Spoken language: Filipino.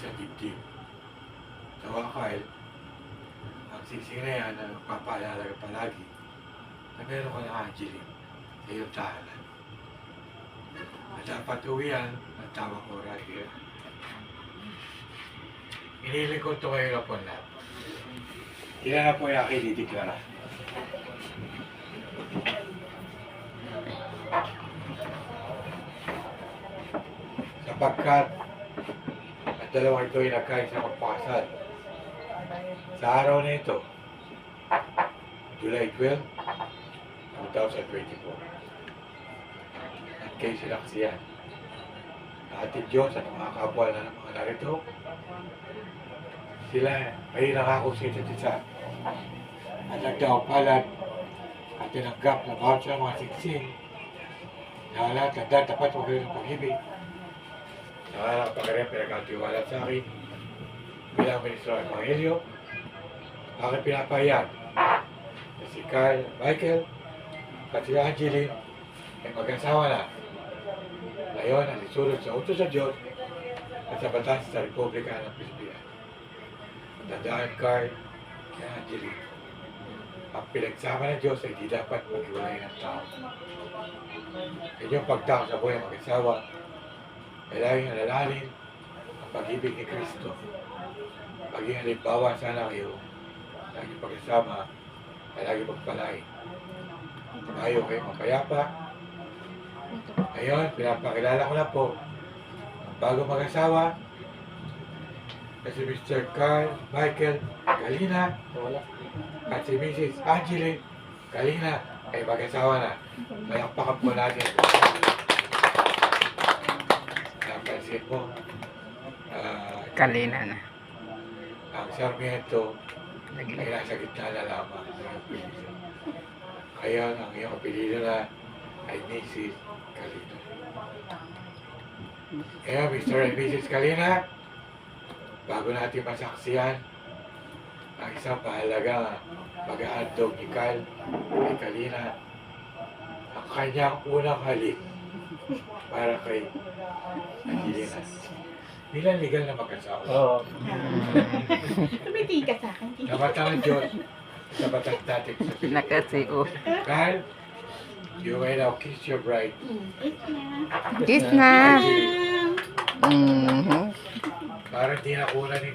sa dibdib. Tawa Kyle, ang singsing na yan na nagpapaalala ka palagi na meron ka ng Angeline sa iyong tahanan. At dapat uwian ang tamang oras here. Iniling ko ito ngayon na po na. Ilan na po yung aking dideklara. Sapagkat at dalawang ito ay nagkain sa magpakasal. Sa araw na ito, July 12, 2024. At kayo sinaksiyan na ating Diyos at mga kapwa na ng mga narito, sila ay nakako sa isa't isa at nagdaopalan at tinanggap na bawat sa mga siksing na lahat at tapat mo kayo ng pag-ibig. Nakalak pa kanya pinagkatiwala sa akin bilang ministro ng Evangelyo. Aking pinapahayag na si Kyle, Michael at si Angeline ay mag-asawa na. Ngayon ang isulot sa utos sa Diyos at sa batas sa Republika ng Pilipinas. Tandaan, Kyle at Angeline, ang pinagsama ng Diyos ay di dapat maghiwalay ng tao. Inyong pagtao sa buhay ng mag-asawa ay laging alalahanin ang pag-ibig ni Kristo. Maging halimbawa sana kayo lagi pagkasama ay lagi magpalain. Tumayo kayo mapayapa. Ngayon, pinapakilala ko na po ang bagong mag-asawa na si Mr. Carl Michael Galina at si Mrs. Angeline Galina ay mag-asawa na. Mayakpakan po natin. Napansin mo, Kalina na. ang Sarmiento ay nasa gitna na lamang ng apelido. Kaya ang iyong apelido na ay Mrs. Kalina. Kaya Mr. and Mrs. Kalina, bago natin masaksiyan ang isang mahalaga pag-aandog ni Kyle kay Kalina, ang kanyang unang halik para kay Angelina. Bilang legal na magkasawa. Oo. Tumiti ka sa akin. Nabatang ang Diyos sa batas natin sa Pilipinas. Nakasiu. Kyle, you may now kiss your bride. Kiss na. Para hindi na kulang ni